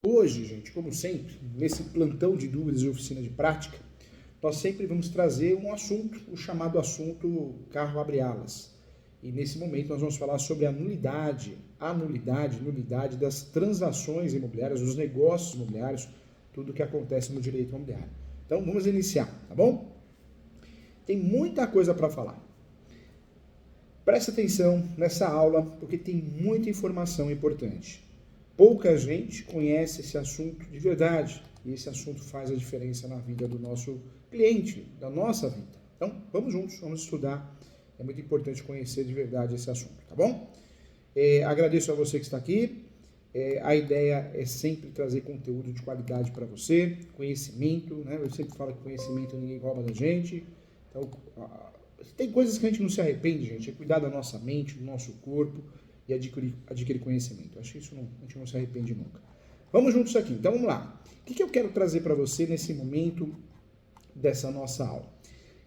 Hoje, gente, como sempre, nesse plantão de dúvidas e oficina de prática, nós sempre vamos trazer um assunto, o chamado assunto carro abre alas. E nesse momento nós vamos falar sobre a nulidade das transações imobiliárias, dos negócios imobiliários, tudo que acontece no direito imobiliário. Então vamos iniciar, tá bom? Tem muita coisa para falar. Presta atenção nessa aula, porque tem muita informação importante. Pouca gente conhece esse assunto de verdade, e esse assunto faz a diferença na vida do nosso cliente, da nossa vida. Então, vamos juntos, vamos estudar. É muito importante conhecer de verdade esse assunto, tá bom? Agradeço a você que está aqui. A ideia é sempre trazer conteúdo de qualidade para você, conhecimento, né? Eu sempre falo que conhecimento ninguém rouba da gente. Então, tem coisas que a gente não se arrepende, gente, é cuidar da nossa mente, do nosso corpo e adquirir conhecimento. Acho que isso a gente não se arrepende nunca. Vamos juntos aqui, então vamos lá. O que eu quero trazer para você nesse momento dessa nossa aula?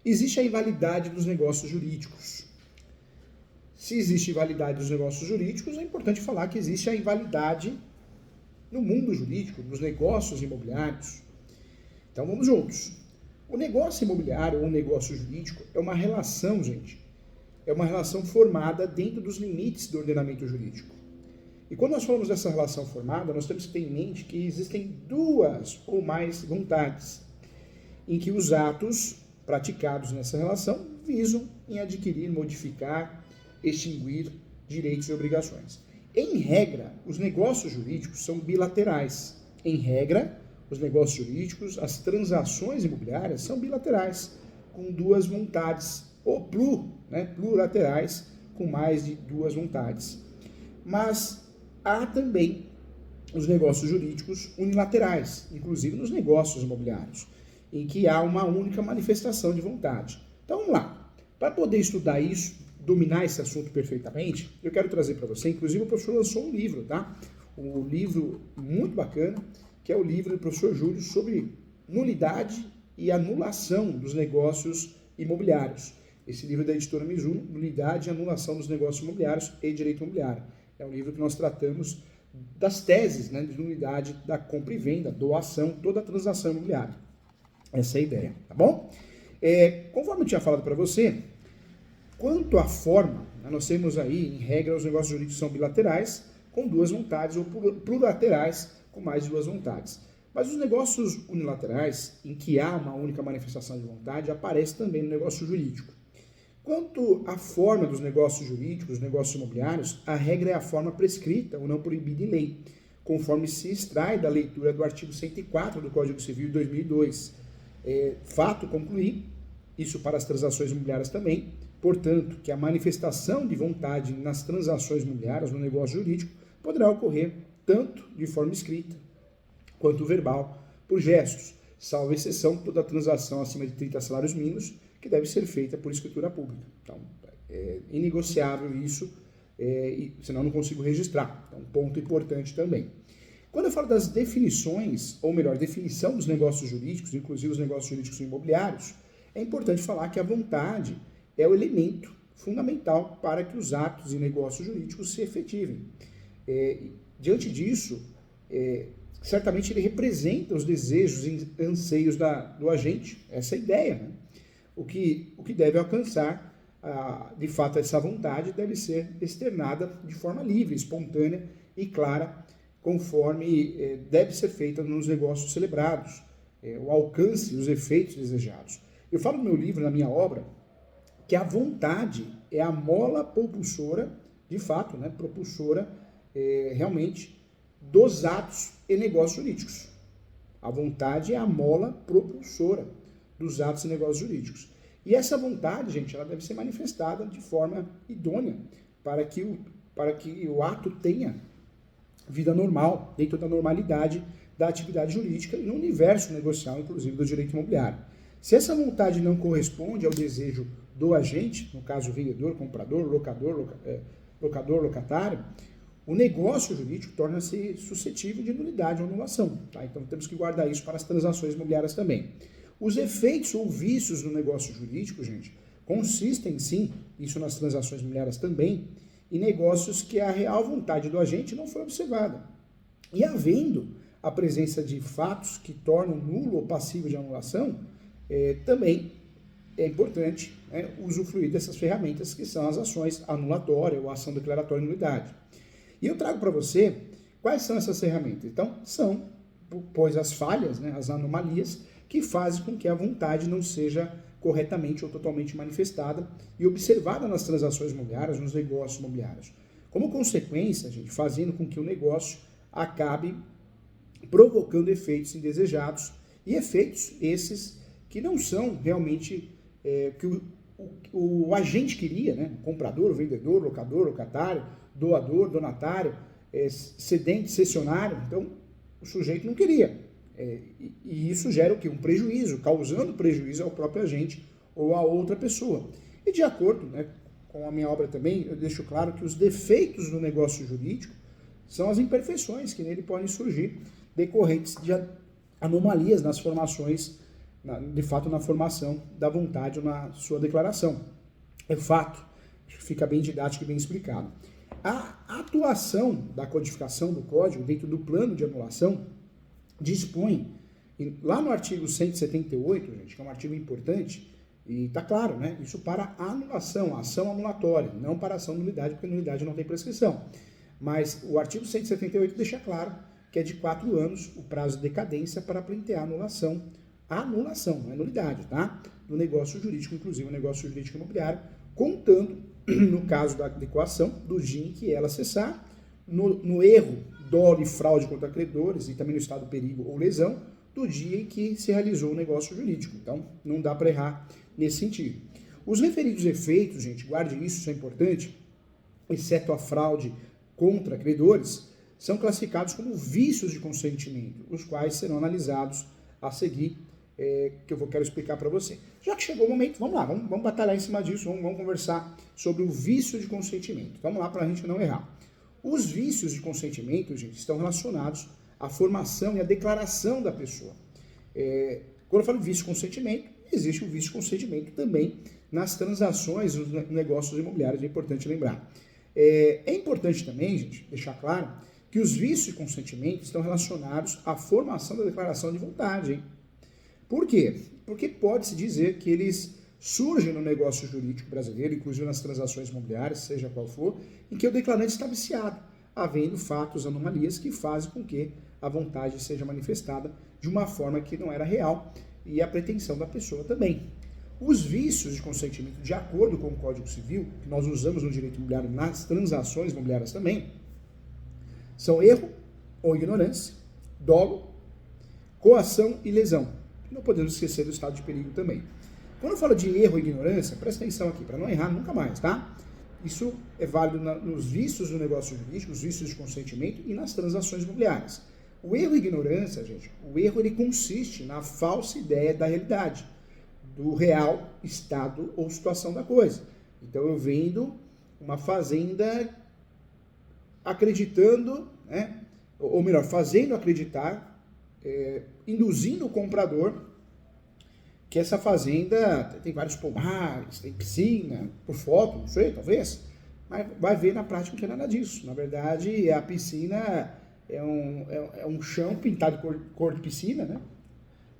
Existe a invalidade dos negócios jurídicos. Se existe invalidade dos negócios jurídicos, é importante falar que existe a invalidade no mundo jurídico, nos negócios imobiliários. Então vamos juntos. O negócio imobiliário ou o negócio jurídico é uma relação, gente, é uma relação formada dentro dos limites do ordenamento jurídico. E quando nós falamos dessa relação formada, nós temos que ter em mente que existem duas ou mais vontades, em que os atos praticados nessa relação visam em adquirir, modificar, extinguir direitos e obrigações. Em regra, os negócios jurídicos são bilaterais. Em regra, os negócios jurídicos, as transações imobiliárias são bilaterais, com duas vontades, ou plurilaterais, com mais de duas vontades. Mas há também os negócios jurídicos unilaterais, inclusive nos negócios imobiliários, em que há uma única manifestação de vontade. Então vamos lá. Para poder estudar isso, dominar esse assunto perfeitamente, eu quero trazer para você, inclusive o professor lançou um livro, tá? Um livro muito bacana, que é o livro do professor Júlio sobre nulidade e anulação dos negócios imobiliários. Esse livro é da editora Mizuno, Nulidade e Anulação dos Negócios Imobiliários e Direito Imobiliário. É um livro que nós tratamos das teses, né, de nulidade da compra e venda, doação, toda a transação imobiliária. Essa é a ideia, tá bom? Conforme eu tinha falado para você, quanto à forma, nós temos aí, em regra, os negócios jurídicos são bilaterais, com duas vontades, ou plurilaterais, com mais de duas vontades. Mas os negócios unilaterais, em que há uma única manifestação de vontade, aparece também no negócio jurídico. Quanto à forma dos negócios jurídicos, os negócios imobiliários, a regra é a forma prescrita ou não proibida em lei, conforme se extrai da leitura do artigo 104 do Código Civil de 2002. Fato concluir, isso para as transações imobiliárias também, portanto, que a manifestação de vontade nas transações imobiliárias, no negócio jurídico, poderá ocorrer tanto de forma escrita quanto verbal, por gestos, salvo exceção toda transação acima de 30 salários mínimos, que deve ser feita por escritura pública. Então, é inegociável isso, senão não consigo registrar. Então, ponto importante também. Quando eu falo das definições, ou melhor, definição dos negócios jurídicos, inclusive os negócios jurídicos imobiliários, é importante falar que a vontade é o elemento fundamental para que os atos e negócios jurídicos se efetivem. Diante disso, certamente ele representa os desejos e anseios do agente, essa é a ideia, né? O que deve alcançar, de fato, essa vontade deve ser externada de forma livre, espontânea e clara, conforme deve ser feita nos negócios celebrados, o alcance e os efeitos desejados. Eu falo no meu livro, na minha obra, que a vontade é a mola propulsora, de fato, né, propulsora realmente dos atos e negócios jurídicos. A vontade é a mola propulsora dos atos e negócios jurídicos. E essa vontade, gente, ela deve ser manifestada de forma idônea para que o ato tenha vida normal, dentro da normalidade da atividade jurídica e no universo negocial, inclusive do direito imobiliário. Se essa vontade não corresponde ao desejo do agente, no caso vendedor, comprador, locador, locatário, o negócio jurídico torna-se suscetível de nulidade ou anulação. Tá? Então temos que guardar isso para as transações imobiliárias também. Os efeitos ou vícios do negócio jurídico, gente, consistem sim, isso nas transações imobiliárias também, em negócios que a real vontade do agente não foi observada. E havendo a presença de fatos que tornam nulo ou passivo de anulação, também é importante usufruir dessas ferramentas que são as ações anulatórias ou ação declaratória de nulidade. E eu trago para você quais são essas ferramentas. Então, pois as falhas, as anomalias, que fazem com que a vontade não seja corretamente ou totalmente manifestada e observada nas transações imobiliárias, nos negócios imobiliários. Como consequência, gente, fazendo com que o negócio acabe provocando efeitos indesejados e efeitos esses que não são realmente que o agente queria, o comprador, o vendedor, o locador, o locatário, doador, donatário, cedente, cessionário. Então, o sujeito não queria. E isso gera o quê? Um prejuízo, causando prejuízo ao próprio agente ou a outra pessoa. E de acordo com a minha obra também, eu deixo claro que os defeitos do negócio jurídico são as imperfeições que nele podem surgir decorrentes de anomalias nas formações, de fato na formação da vontade ou na sua declaração. É fato, fica bem didático e bem explicado. A atuação da codificação do código dentro do plano de anulação dispõe, lá no artigo 178, gente, que é um artigo importante, e está claro, isso para anulação, ação anulatória, não para ação nulidade, porque nulidade não tem prescrição. Mas o artigo 178 deixa claro que é de 4 anos o prazo de decadência para pleitear anulação, não é nulidade, tá? Do negócio jurídico, inclusive o negócio jurídico imobiliário, contando, no caso da adequação, do dia em que ela cessar, no erro, dolo e fraude contra credores e também no estado de perigo ou lesão, do dia em que se realizou o negócio jurídico. Então, não dá para errar nesse sentido. Os referidos efeitos, gente, guarde isso é importante, exceto a fraude contra credores, são classificados como vícios de consentimento, os quais serão analisados a seguir, que eu quero explicar para você. Já que chegou o momento, vamos lá, vamos batalhar em cima disso, vamos conversar sobre o vício de consentimento. Vamos lá para a gente não errar. Os vícios de consentimento, gente, estão relacionados à formação e à declaração da pessoa. Quando eu falo vício de consentimento, existe o vício de consentimento também nas transações, nos negócios imobiliários, é importante lembrar. É importante também, gente, deixar claro que os vícios de consentimento estão relacionados à formação da declaração de vontade. Hein? Por quê? Porque pode-se dizer que eles surgem no negócio jurídico brasileiro, inclusive nas transações imobiliárias, seja qual for, em que o declarante está viciado, havendo fatos, anomalias que fazem com que a vontade seja manifestada de uma forma que não era real e a pretensão da pessoa também. Os vícios de consentimento, de acordo com o Código Civil, que nós usamos no direito imobiliário nas transações imobiliárias também, são erro ou ignorância, dolo, coação e lesão. Não podemos esquecer do estado de perigo também. Quando eu falo de erro ou ignorância, presta atenção aqui, para não errar nunca mais, tá? Isso é válido nos vícios do negócio jurídico, os vícios de consentimento e nas transações imobiliárias. O erro e ignorância, gente, o erro ele consiste na falsa ideia da realidade, do real estado ou situação da coisa. Então eu vendo uma fazenda acreditando, ou melhor, fazendo acreditar, induzindo o comprador que essa fazenda tem vários pomares, tem piscina, por foto, não sei, talvez, mas vai ver na prática que não é nada disso. Na verdade, a piscina é um chão pintado de cor de piscina,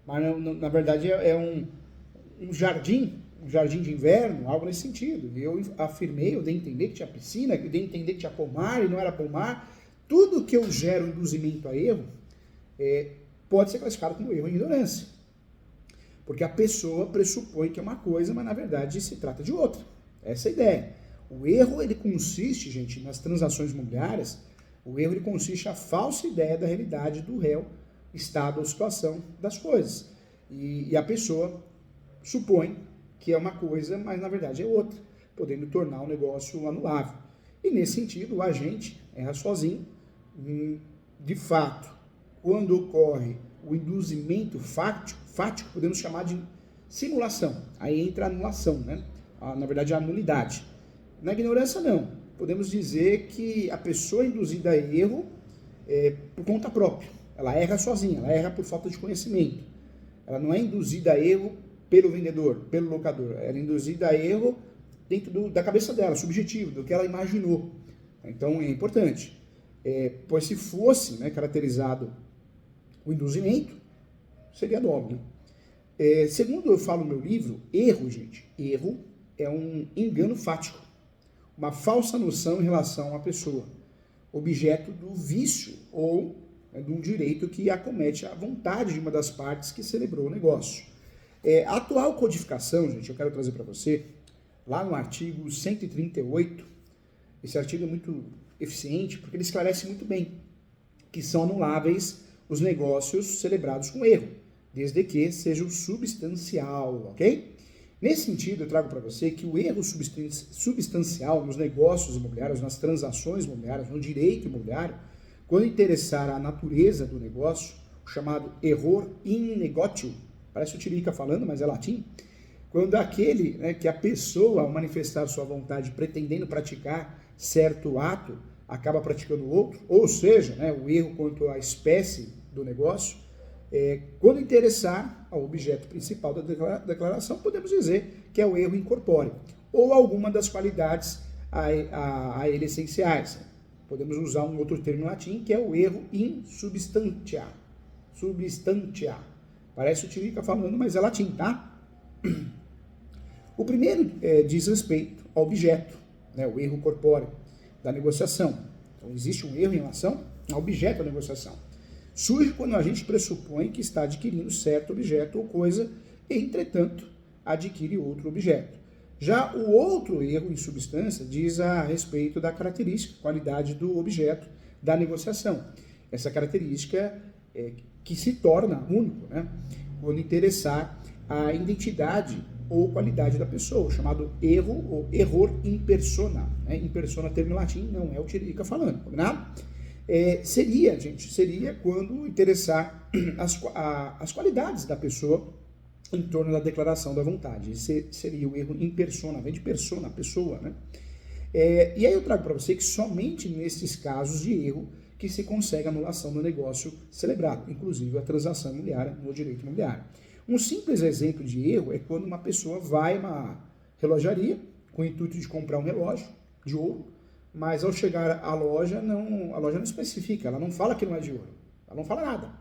mas na verdade é um jardim de inverno, algo nesse sentido. Eu afirmei, eu dei a entender que tinha piscina, eu dei a entender que tinha pomar e não era pomar. Tudo que eu gero induzimento a erro pode ser classificado como erro e ignorância. Porque a pessoa pressupõe que é uma coisa, mas na verdade se trata de outra. Essa é a ideia. O erro, ele consiste, gente, nas transações imobiliárias, o erro ele consiste na falsa ideia da realidade do réu, estado ou situação das coisas. E a pessoa supõe que é uma coisa, mas na verdade é outra, podendo tornar o negócio anulável. E nesse sentido, o agente erra sozinho. De fato, quando ocorre o induzimento fático, podemos chamar de simulação. Aí entra a anulação, na verdade, a nulidade. Na ignorância, não. Podemos dizer que a pessoa é induzida a erro por conta própria. Ela erra sozinha, ela erra por falta de conhecimento. Ela não é induzida a erro pelo vendedor, pelo locador. Ela é induzida a erro dentro da cabeça dela, subjetivo, do que ela imaginou. Então, é importante. Pois se fosse caracterizado O induzimento seria dolo, né? Segundo eu falo no meu livro, erro, gente, erro é um engano fático, uma falsa noção em relação à pessoa, objeto do vício ou de um direito que acomete a vontade de uma das partes que celebrou o negócio. A atual codificação, gente, eu quero trazer para você, lá no artigo 138, esse artigo é muito eficiente porque ele esclarece muito bem que são anuláveis os negócios celebrados com erro, desde que sejam substancial, ok? Nesse sentido, eu trago para você que o erro substancial nos negócios imobiliários, nas transações imobiliárias, no direito imobiliário, quando interessar a natureza do negócio, o chamado error in negotio, parece o Tiririca falando, mas é latim, quando aquele, né, que a pessoa, ao manifestar sua vontade pretendendo praticar certo ato, acaba praticando outro, ou seja, né, o erro quanto à espécie do negócio, quando interessar ao objeto principal da declaração, podemos dizer que é o erro incorpóreo, ou alguma das qualidades a ele essenciais. Podemos usar um outro termo em latim, que é o erro in substantia. Substantia. Parece o Tiririca falando, mas é latim, tá? O primeiro diz respeito ao objeto, né, o erro corpóreo da negociação. Então, existe um erro em relação ao objeto da negociação. Surge quando a gente pressupõe que está adquirindo certo objeto ou coisa e, entretanto, adquire outro objeto. Já o outro erro em substância diz a respeito da característica, qualidade do objeto da negociação. Essa característica que se torna único, né, quando interessar a identidade ou qualidade da pessoa, chamado erro ou error in persona. Né? In persona, termo em latim, não é o Tiririca falando, combinado? Seria quando interessar as qualidades da pessoa em torno da declaração da vontade. Esse seria o erro in persona, vem de persona, pessoa, né? E aí eu trago para você que somente nesses casos de erro que se consegue a anulação do negócio celebrado, inclusive a transação imobiliária no direito imobiliário. Um simples exemplo de erro é quando uma pessoa vai a uma relojaria com o intuito de comprar um relógio de ouro, mas ao chegar à loja, a loja não especifica, ela não fala que não é de ouro, ela não fala nada.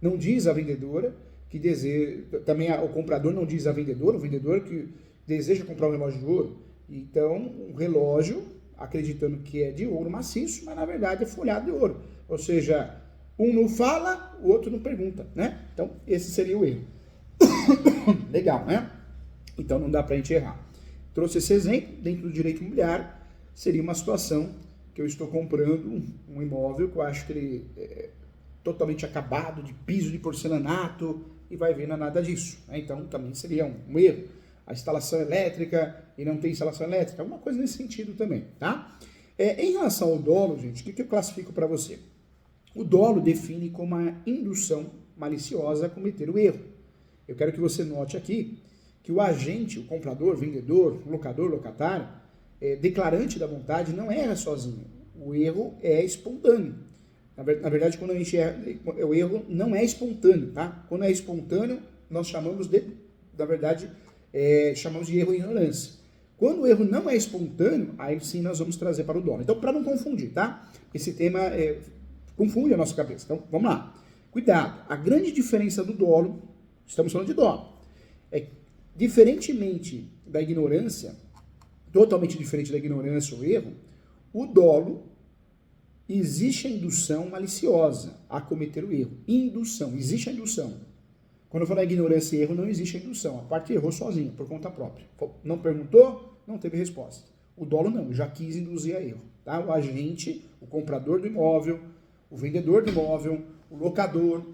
Não diz a vendedora que deseja, também o comprador não diz a vendedora, o vendedor que deseja comprar um relógio de ouro. Então, o relógio, acreditando que é de ouro maciço, mas na verdade é folhado de ouro. Ou seja, um não fala, o outro não pergunta, né? Então, esse seria o erro. Legal, né? Então, não dá pra gente errar. Trouxe esse exemplo, dentro do direito imobiliário, seria uma situação que eu estou comprando um imóvel que eu acho que ele é totalmente acabado, de piso de porcelanato, e vai ver não é nada disso. Né? Então, também seria um erro. A instalação elétrica e não tem instalação elétrica, alguma coisa nesse sentido também, tá? Em relação ao dolo, gente, o que eu classifico para você? O dolo define como a indução maliciosa a cometer o erro. Eu quero que você note aqui que o agente, o comprador, vendedor, locador, locatário, declarante da vontade não erra sozinho. O erro é espontâneo. Na verdade, quando a gente erra, o erro não é espontâneo, tá? Quando é espontâneo, nós chamamos chamamos de erro e ignorância. Quando o erro não é espontâneo, aí sim nós vamos trazer para o dolo. Então, para não confundir, tá? Esse tema confunde a nossa cabeça. Então, vamos lá. Cuidado. A grande diferença do dolo, estamos falando de dolo, diferentemente da ignorância, totalmente diferente da ignorância ou erro, o dolo existe a indução maliciosa a cometer o erro. Indução, existe a indução. Quando eu falar ignorância e erro, não existe a indução. A parte errou sozinha, por conta própria. Não perguntou, não teve resposta. O dolo não, já quis induzir a erro. Tá? O agente, o comprador do imóvel, o vendedor do imóvel, o locador,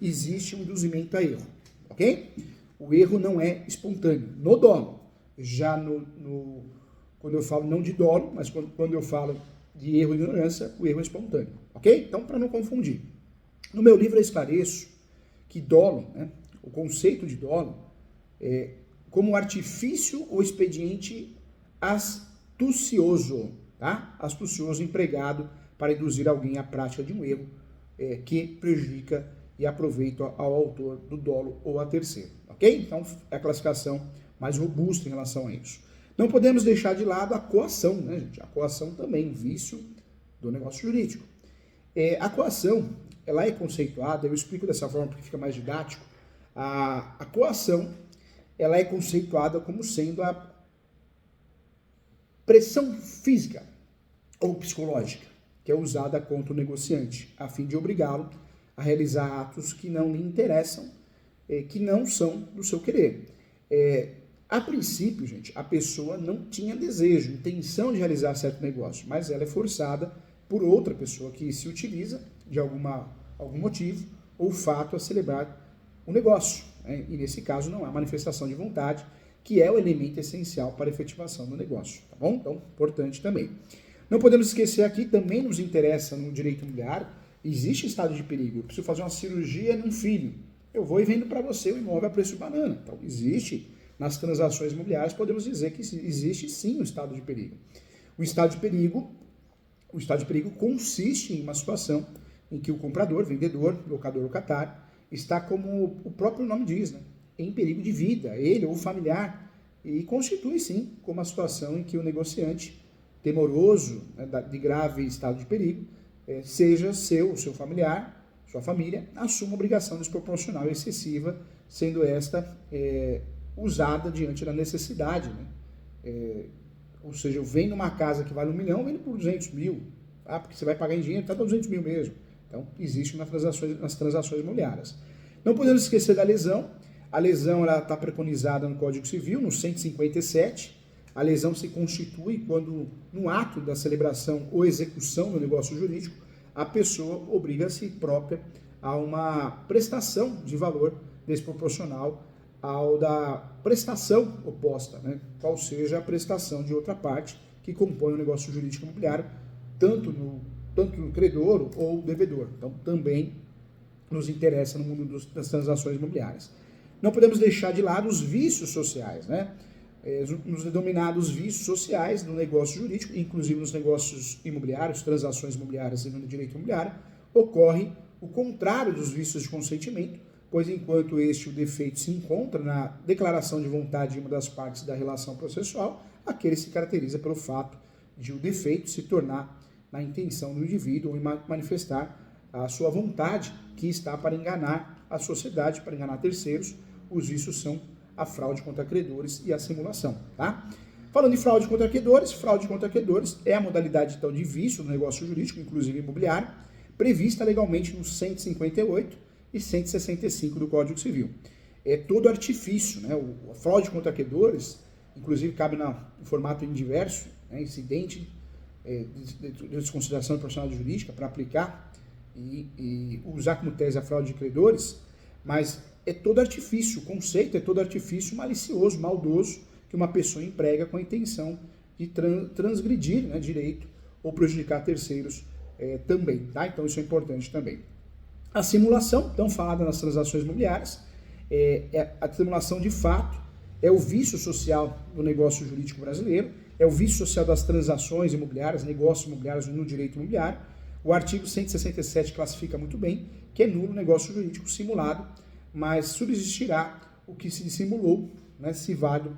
existe um induzimento a erro. Ok? O erro não é espontâneo. No dolo. Já quando eu falo não de dolo, mas quando eu falo de erro e ignorância, o erro é espontâneo. Ok? Então, para não confundir. No meu livro eu esclareço que dolo, né, o conceito de dolo, como artifício ou expediente astucioso, tá? Astucioso empregado para induzir alguém à prática de um erro que prejudica e aproveita ao autor do dolo ou a terceiro, ok? Então, é a classificação mais robusta em relação a isso. Não podemos deixar de lado a coação, né, gente? A coação também, vício do negócio jurídico. A coação ela é conceituada, eu explico dessa forma porque fica mais didático, a coação, ela é conceituada como sendo a pressão física ou psicológica, que é usada contra o negociante, a fim de obrigá-lo a realizar atos que não lhe interessam, que não são do seu querer. A princípio, gente, a pessoa não tinha desejo, intenção de realizar certo negócio, mas ela é forçada por outra pessoa que se utiliza de algum motivo ou fato a celebrar o negócio. E nesse caso não há manifestação de vontade, que é o elemento essencial para a efetivação do negócio, tá bom? Então, importante também. Não podemos esquecer aqui, também nos interessa no direito imobiliário, existe estado de perigo. Eu preciso fazer uma cirurgia num filho. Eu vou e vendo para você o imóvel a preço de banana. Então, existe, nas transações imobiliárias, podemos dizer que existe sim o estado de perigo. O estado de perigo consiste em uma situação em que o comprador, vendedor, locador, locatário, está, como o próprio nome diz, né, em perigo de vida, ele ou o familiar, e constitui sim como a situação em que o negociante, temoroso, né, de grave estado de perigo, seja seu familiar, sua família, assuma obrigação desproporcional e excessiva, sendo esta usada diante da necessidade, né? Ou seja, eu vendo uma casa que vale 1 milhão, eu vendo por 200 mil. Porque você vai pagar em dinheiro, está para 200 mil mesmo. Então, existe nas transações imobiliárias. Não podemos esquecer da lesão. A lesão está preconizada no Código Civil, no 157. A lesão se constitui quando, no ato da celebração ou execução do negócio jurídico, a pessoa obriga a si própria a uma prestação de valor desproporcional ao da prestação oposta, né? Qual seja a prestação de outra parte que compõe o negócio jurídico imobiliário, tanto no credor ou devedor. Então, também nos interessa no mundo das transações imobiliárias. Não podemos deixar de lado os vícios sociais, né? Nos denominados vícios sociais no negócio jurídico, inclusive nos negócios imobiliários, transações imobiliárias e no direito imobiliário, ocorre o contrário dos vícios de consentimento, pois enquanto o defeito se encontra na declaração de vontade de uma das partes da relação processual, aquele se caracteriza pelo fato de o defeito se tornar na intenção do indivíduo ou manifestar a sua vontade que está para enganar a sociedade, para enganar terceiros. Os vícios são a fraude contra credores e a simulação, tá? Falando em fraude contra credores é a modalidade então de vício no negócio jurídico, inclusive imobiliário, prevista legalmente no 158 e 165 do Código Civil. É todo artifício, né? A fraude contra credores, inclusive cabe no formato indiverso, né? Incidente de desconsideração de personalidade jurídica para aplicar e usar como tese a fraude de credores, mas é todo artifício, o conceito é todo artifício malicioso, maldoso, que uma pessoa emprega com a intenção de transgredir, né, direito ou prejudicar terceiros também, tá? Então isso é importante também. A simulação, tão falada nas transações imobiliárias, a simulação de fato é o vício social do negócio jurídico brasileiro, é o vício social das transações imobiliárias, negócios imobiliários no direito imobiliário. O artigo 167 classifica muito bem que é nulo o negócio jurídico simulado, mas subsistirá o que se dissimulou, né, se válido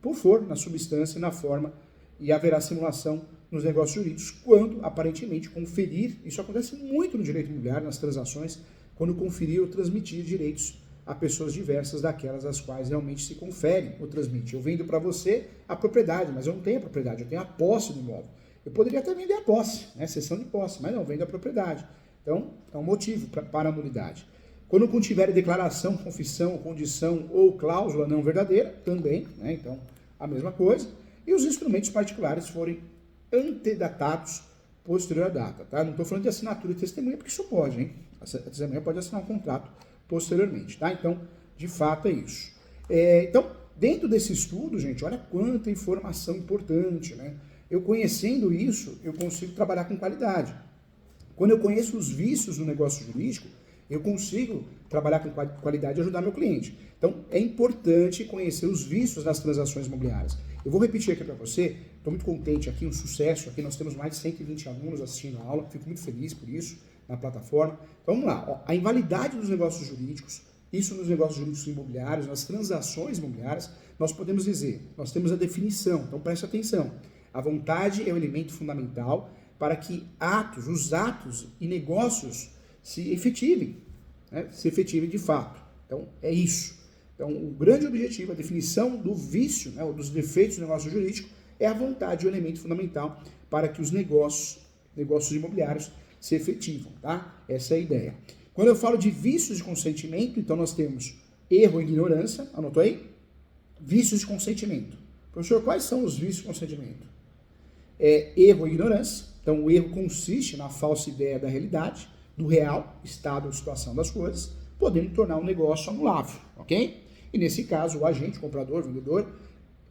por for na substância e na forma, e haverá simulação nos negócios jurídicos quando, aparentemente, conferir, isso acontece muito no direito imobiliário, nas transações, quando conferir ou transmitir direitos a pessoas diversas daquelas às quais realmente se confere ou transmite. Eu vendo para você a propriedade, mas eu não tenho a propriedade, eu tenho a posse do imóvel. Eu poderia até vender a posse, né, cessão de posse, mas não, vendo a propriedade. Então, é um motivo para a nulidade. Quando contiver declaração, confissão, condição ou cláusula não verdadeira, também, né, então, a mesma coisa. E os instrumentos particulares forem antedatados posterior à data, tá? Não estou falando de assinatura e testemunha, porque isso pode, hein? A testemunha pode assinar um contrato posteriormente, tá? Então, de fato, é isso. Então, dentro desse estudo, gente, olha quanta informação importante, né? Eu conhecendo isso, eu consigo trabalhar com qualidade. Quando eu conheço os vícios do negócio jurídico, eu consigo trabalhar com qualidade e ajudar meu cliente. Então, é importante conhecer os vícios das transações imobiliárias. Eu vou repetir aqui para você, estou muito contente aqui, um sucesso, aqui nós temos mais de 120 alunos assistindo a aula, fico muito feliz por isso, na plataforma. Então, vamos lá, ó, a invalidade dos negócios jurídicos, isso nos negócios jurídicos imobiliários, nas transações imobiliárias, nós podemos dizer, nós temos a definição, então preste atenção, a vontade é o elemento fundamental para que os atos e negócios se efetivem, né? Se efetivem de fato. Então, é isso. Então, o grande objetivo, a definição do vício, né, ou dos defeitos do negócio jurídico, é a vontade, o elemento fundamental para que os negócios imobiliários se efetivam, tá? Essa é a ideia. Quando eu falo de vícios de consentimento, então nós temos erro e ignorância, anotou aí? Vícios de consentimento. Professor, quais são os vícios de consentimento? Erro e ignorância. Então, o erro consiste na falsa ideia da realidade, do real estado ou situação das coisas, podendo tornar um negócio anulável, ok? E nesse caso, o agente, comprador, vendedor,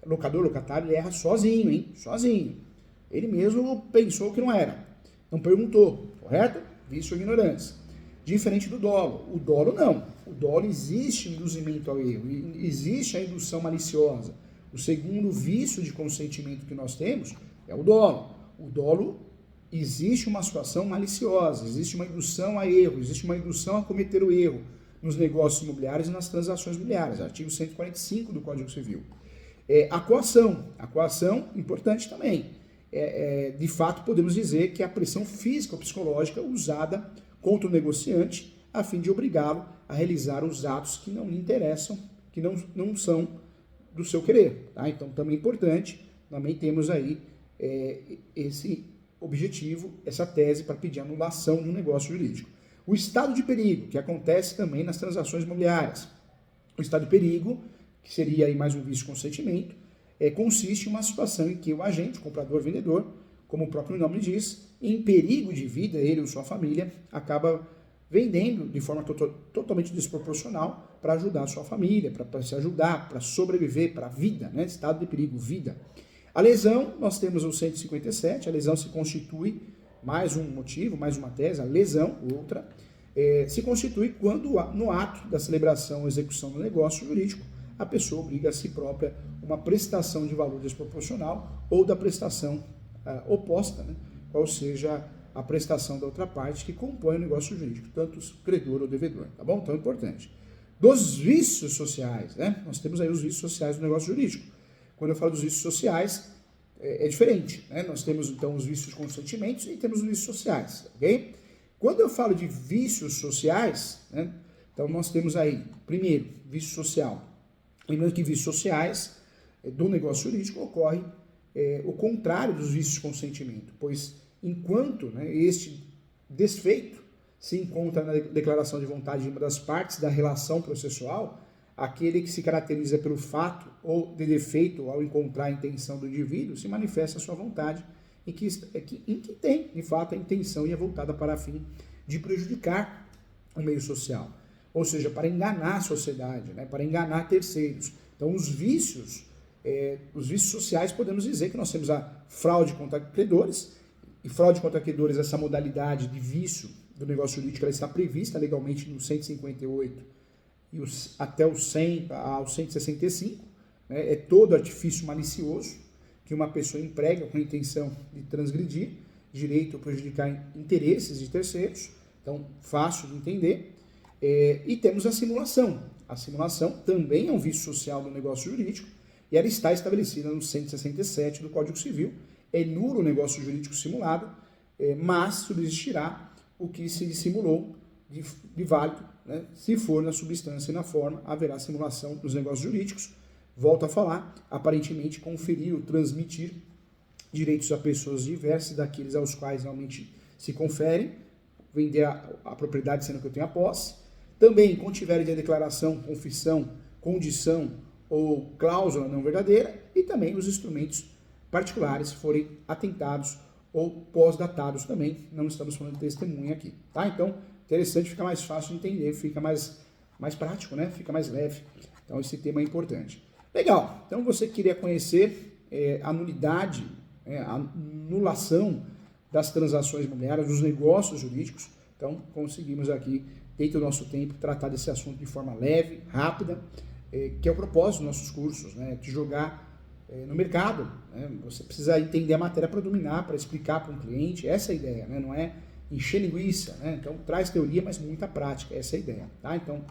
locador, locatário, ele erra sozinho, hein? Sozinho. Ele mesmo pensou que não era. Não perguntou, correto? Vício ou ignorância. Diferente do dolo. O dolo não. O dolo existe induzimento ao erro, existe a indução maliciosa. O segundo vício de consentimento que nós temos é o dolo. O dolo existe uma situação maliciosa, existe uma indução a erro, existe uma indução a cometer o erro nos negócios imobiliários e nas transações imobiliárias. Artigo 145 do Código Civil. A coação. A coação, importante também. De fato, podemos dizer que é a pressão física ou psicológica usada contra o negociante a fim de obrigá-lo a realizar os atos que não lhe interessam, que não são do seu querer. Tá? Então, também importante, também temos aí esse objetivo, essa tese para pedir anulação de um negócio jurídico. O estado de perigo, que acontece também nas transações imobiliárias. O estado de perigo, que seria aí mais um vício de consentimento, consiste em uma situação em que o agente, o comprador, o vendedor, como o próprio nome diz, em perigo de vida, ele ou sua família, acaba vendendo de forma totalmente desproporcional para ajudar a sua família, para se ajudar, para sobreviver, para a vida, né? Estado de perigo, vida. A lesão, nós temos o 157, a lesão se constitui, mais um motivo, mais uma tese, a lesão, outra, se constitui quando no ato da celebração ou execução do negócio jurídico, a pessoa obriga a si própria uma prestação de valor desproporcional ou da prestação oposta, né? Qual seja a prestação da outra parte que compõe o negócio jurídico, tanto o credor ou devedor, tá bom? Então é importante. Dos vícios sociais, né? Nós temos aí os vícios sociais do negócio jurídico. Quando eu falo dos vícios sociais, é diferente, né? Nós temos então os vícios de consentimentos e temos os vícios sociais, ok? Quando eu falo de vícios sociais, né? Então nós temos aí, primeiro, vício social. Lembrando que vícios sociais do negócio jurídico ocorre o contrário dos vícios de consentimento, pois enquanto, né, este desfeito se encontra na declaração de vontade de uma das partes da relação processual, aquele que se caracteriza pelo fato ou de defeito ao encontrar a intenção do indivíduo se manifesta a sua vontade em que tem, de fato, a intenção e é voltada para a fim de prejudicar o meio social, ou seja, para enganar a sociedade, né, para enganar terceiros. Então, os vícios sociais, podemos dizer que nós temos a fraude contra credores, e fraude contra credores, essa modalidade de vício do negócio jurídico, ela está prevista legalmente no 158 e até o 100 ao 165, né? É todo artifício malicioso que uma pessoa emprega com a intenção de transgredir direito ou prejudicar interesses de terceiros, então fácil de entender. E temos a simulação. A simulação também é um vício social do negócio jurídico e ela está estabelecida no 167 do Código Civil. É nulo o negócio jurídico simulado, mas subsistirá o que se dissimulou de válido, né? Se for na substância e na forma, haverá simulação dos negócios jurídicos. Volto a falar, aparentemente conferir ou transmitir direitos a pessoas diversas daqueles aos quais realmente se conferem, vender a propriedade sendo que eu tenho a posse. Também, contiver de declaração, confissão, condição ou cláusula não verdadeira, e também os instrumentos particulares forem atentados ou pós-datados também, não estamos falando de testemunha aqui, tá? Então, interessante, fica mais fácil de entender, fica mais prático, né? Fica mais leve. Então, esse tema é importante. Legal, então você queria conhecer a nulidade, a anulação das transações imobiliárias, dos negócios jurídicos. Então, conseguimos aqui, dentro do nosso tempo, tratar desse assunto de forma leve, rápida, que é o propósito dos nossos cursos, né? De jogar no mercado, né? Você precisa entender a matéria para dominar, para explicar para um cliente, essa é a ideia, né? Não é encher linguiça, né? Então traz teoria, mas muita prática, essa é a ideia, tá? Então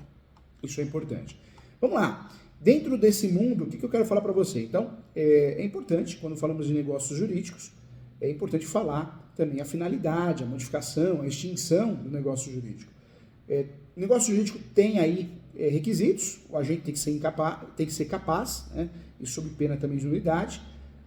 isso é importante. Vamos lá, dentro desse mundo, o que eu quero falar para você? Então é importante, quando falamos de negócios jurídicos, é importante falar também a finalidade, a modificação, a extinção do negócio jurídico. O negócio jurídico tem aí requisitos, o agente tem que ser capaz, né, e sob pena também de nulidade,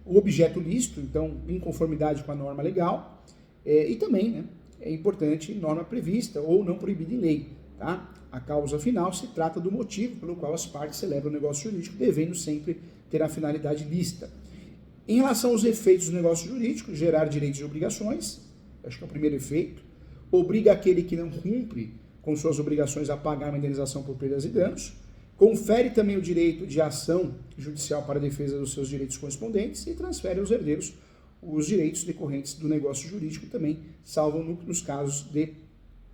o objeto lícito, então em conformidade com a norma legal, e também, né, é importante norma prevista ou não proibida em lei. Tá? A causa final se trata do motivo pelo qual as partes celebram o negócio jurídico, devendo sempre ter a finalidade lícita. Em relação aos efeitos do negócio jurídico, gerar direitos e obrigações, acho que é o primeiro efeito, obriga aquele que não cumpre com suas obrigações a pagar uma indenização por perdas e danos, confere também o direito de ação judicial para a defesa dos seus direitos correspondentes e transfere aos herdeiros os direitos decorrentes do negócio jurídico também, salvo nos casos de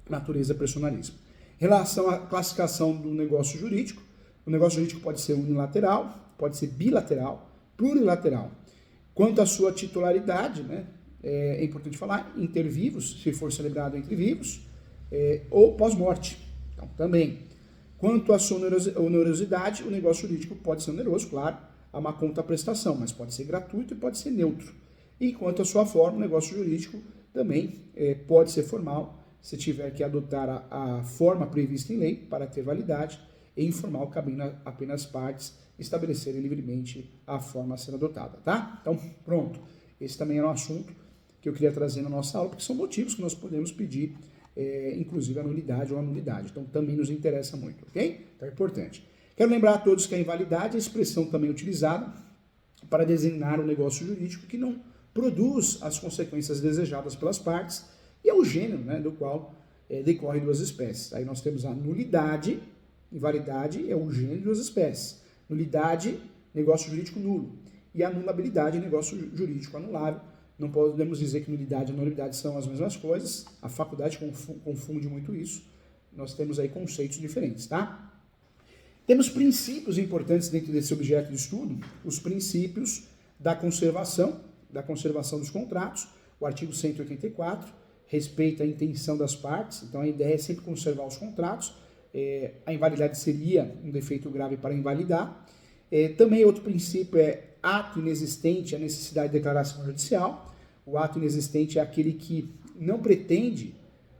natureza personalismo. Em relação à classificação do negócio jurídico, o negócio jurídico pode ser unilateral, pode ser bilateral, plurilateral. Quanto à sua titularidade, né, é importante falar, inter vivos, se for celebrado entre vivos, ou pós-morte, então, também. Quanto à sua onerosidade, o negócio jurídico pode ser oneroso, claro, há uma contraprestação, mas pode ser gratuito e pode ser neutro. E quanto à sua forma, o negócio jurídico também pode ser formal, se tiver que adotar a forma prevista em lei para ter validade, e informal, cabendo apenas partes estabelecerem livremente a forma a ser adotada, tá? Então, pronto. Esse também era um assunto que eu queria trazer na nossa aula, porque são motivos que nós podemos pedir, inclusive a nulidade ou a nulidade. Então, também nos interessa muito, ok? Então, é importante. Quero lembrar a todos que a invalidade é a expressão também utilizada para designar um negócio jurídico que não produz as consequências desejadas pelas partes e é o gênero, né, do qual decorrem duas espécies. Aí nós temos a nulidade, invalidade é o gênero de duas espécies. Nulidade, negócio jurídico nulo. E anulabilidade, negócio jurídico anulável. Não podemos dizer que nulidade e anulabilidade são as mesmas coisas. A faculdade confunde muito isso. Nós temos aí conceitos diferentes, tá? Temos princípios importantes dentro desse objeto de estudo. Os princípios da conservação dos contratos. O artigo 184 respeita a intenção das partes. Então, a ideia é sempre conservar os contratos. A invalidade seria um defeito grave para invalidar. Também outro princípio é ato inexistente, a necessidade de declaração judicial. O ato inexistente é aquele que não pretende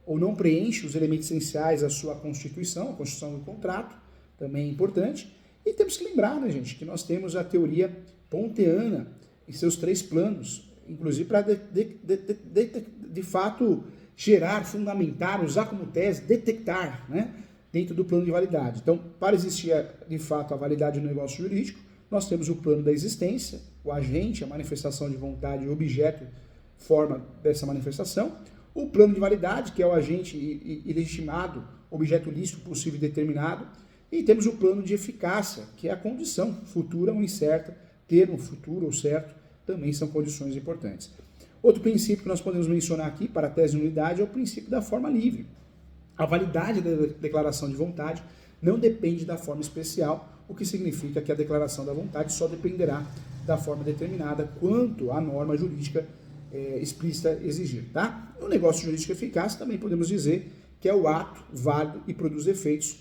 ou não preenche os elementos essenciais à sua constituição, a constituição do contrato, também é importante. E temos que lembrar, né, gente, que nós temos a teoria ponteana e seus 3 planos, inclusive para de fato gerar, fundamentar, usar como tese, detectar, né, dentro do plano de validade. Então, para existir de fato a validade do negócio jurídico, nós temos o plano da existência, o agente, a manifestação de vontade, o objeto, forma dessa manifestação, o plano de validade, que é o agente ilegitimado, objeto lícito, possível e determinado, e temos o plano de eficácia, que é a condição futura ou incerta, termo futuro ou certo, também são condições importantes. Outro princípio que nós podemos mencionar aqui para a tese de nulidade é o princípio da forma livre. A validade da declaração de vontade não depende da forma especial, o que significa que a declaração da vontade só dependerá da forma determinada quanto a norma jurídica explícita exigir, tá? O negócio jurídico eficaz também podemos dizer que é o ato válido e produz efeitos,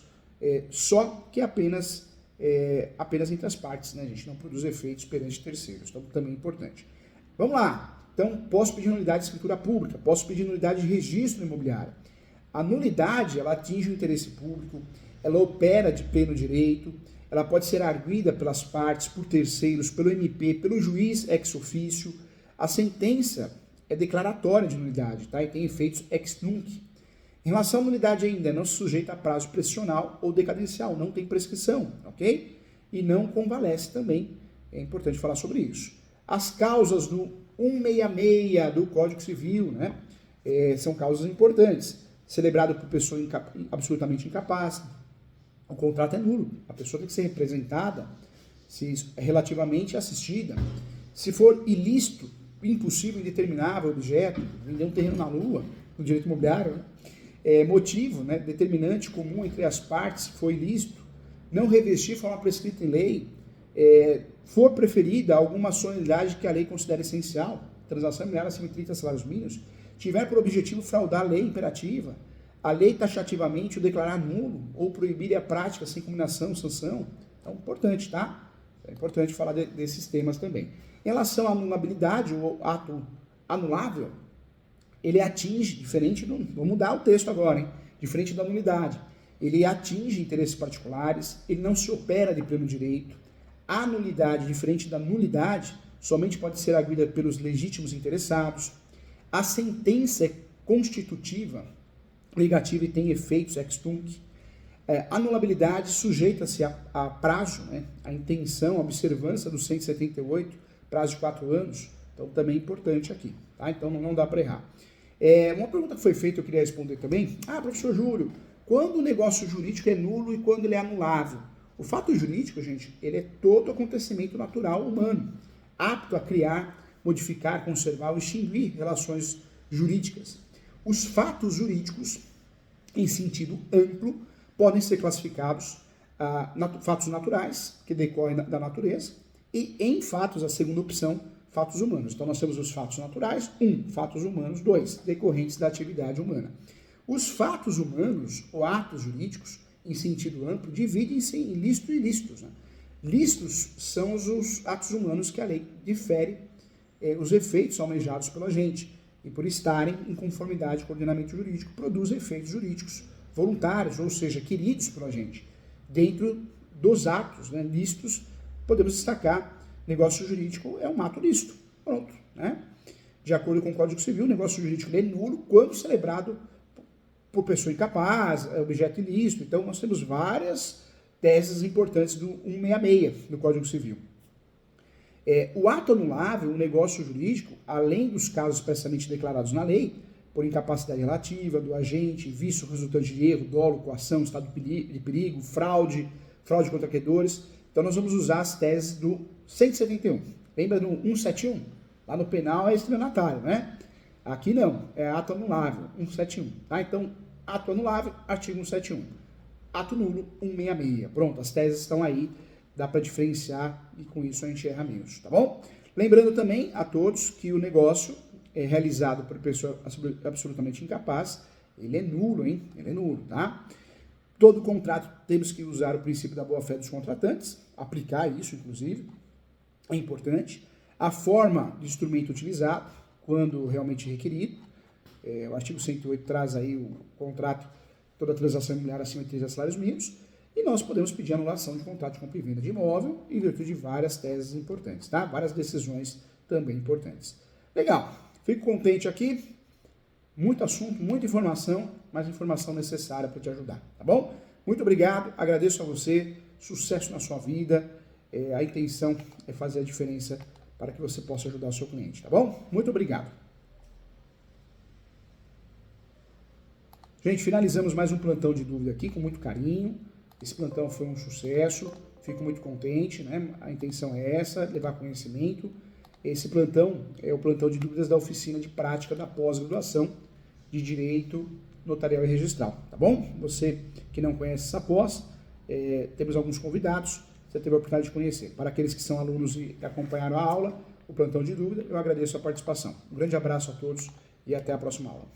só que apenas entre as partes, né, gente? Não produz efeitos perante terceiros, então também é importante. Vamos lá. Então, posso pedir nulidade de escritura pública, posso pedir nulidade de registro imobiliário. A nulidade, ela atinge o interesse público, ela opera de pleno direito, ela pode ser arguida pelas partes, por terceiros, pelo MP, pelo juiz ex officio. A sentença é declaratória de nulidade, tá? E tem efeitos ex nunc. Em relação à nulidade ainda, não se sujeita a prazo prescricional ou decadencial, não tem prescrição, ok? E não convalesce também, é importante falar sobre isso. As causas do 166 do Código Civil, né? São causas importantes. Celebrado por pessoa absolutamente incapaz, o contrato é nulo. A pessoa tem que ser representada, se relativamente assistida. Se for ilícito, impossível, indeterminável objeto, vender um terreno na Lua, no direito imobiliário, né? Motivo, né, determinante comum entre as partes, se for ilícito, não revestir forma prescrita em lei, for preferida alguma solenidade que a lei considera essencial, transação imobiliária acima de 30 salários mínimos, tiver por objetivo fraudar a lei imperativa, a lei taxativamente o declarar nulo ou proibir a prática sem combinação, sanção. Então, importante, tá? É importante falar desses temas também. Em relação à anulabilidade, o ato anulável, ele atinge, vou mudar o texto agora, hein? Diferente da nulidade, ele atinge interesses particulares, ele não se opera de pleno direito. A nulidade, diferente da nulidade, somente pode ser arguida pelos legítimos interessados. A sentença é constitutiva, negativa e tem efeitos ex tunc. A anulabilidade sujeita-se a prazo, né? A intenção, a observância do 178, prazo de 4 anos, então também é importante aqui, tá? Então não dá para errar. Uma pergunta que foi feita, eu queria responder também. Professor Júlio, quando o negócio jurídico é nulo e quando ele é anulável? O fato jurídico, gente, ele é todo acontecimento natural humano, apto a criar, modificar, conservar ou extinguir relações jurídicas. Os fatos jurídicos, em sentido amplo, podem ser classificados fatos naturais, que decorrem da natureza, e em fatos, a segunda opção, fatos humanos. Então, nós temos os fatos naturais, fatos humanos, 2, decorrentes da atividade humana. Os fatos humanos, ou atos jurídicos, em sentido amplo, dividem-se em lícitos e ilícitos. Né? Lícitos são os atos humanos que a lei difere os efeitos almejados pela gente, e por estarem em conformidade com o ordenamento jurídico, produzem efeitos jurídicos voluntários, ou seja, queridos pela gente. Dentro dos atos, né, lícitos, podemos destacar negócio jurídico é um ato lícito. Pronto. Né? De acordo com o Código Civil, o negócio jurídico é nulo quando celebrado por pessoa incapaz, objeto ilícito. Então, nós temos várias teses importantes do 166 do Código Civil. O ato anulável, o negócio jurídico, além dos casos expressamente declarados na lei, por incapacidade relativa do agente, vício resultante de erro, dolo, coação, estado de perigo, fraude contra credores. Então, nós vamos usar as teses do 171. Lembra do 171? Lá no penal é estelionatário, né? Aqui não, é ato anulável, 171. Tá? Então, ato anulável, artigo 171. Ato nulo, 166. Pronto, as teses estão aí, dá para diferenciar e com isso a gente erra menos, tá bom? Lembrando também a todos que o negócio é realizado por pessoa absolutamente incapaz, ele é nulo, hein? Ele é nulo, tá? Todo contrato temos que usar o princípio da boa-fé dos contratantes, aplicar isso, inclusive, é importante. A forma de instrumento utilizado, quando realmente requerido. O artigo 108 traz aí o contrato, toda transação imobiliária acima de 3 salários mínimos, e nós podemos pedir anulação de contrato de compra e venda de imóvel em virtude de várias teses importantes, tá? Várias decisões também importantes. Legal, fico contente aqui, muito assunto, muita informação, mas informação necessária para te ajudar, tá bom? Muito obrigado, agradeço a você, sucesso na sua vida, a intenção é fazer a diferença para que você possa ajudar o seu cliente, tá bom? Muito obrigado. Gente, finalizamos mais um plantão de dúvida aqui com muito carinho. Esse plantão foi um sucesso, fico muito contente, né? A intenção é essa, levar conhecimento. Esse plantão é o plantão de dúvidas da oficina de prática da pós-graduação de Direito Notarial e Registral, tá bom? Você que não conhece essa pós, temos alguns convidados, você teve a oportunidade de conhecer. Para aqueles que são alunos e acompanharam a aula, o plantão de dúvida, eu agradeço a participação. Um grande abraço a todos e até a próxima aula.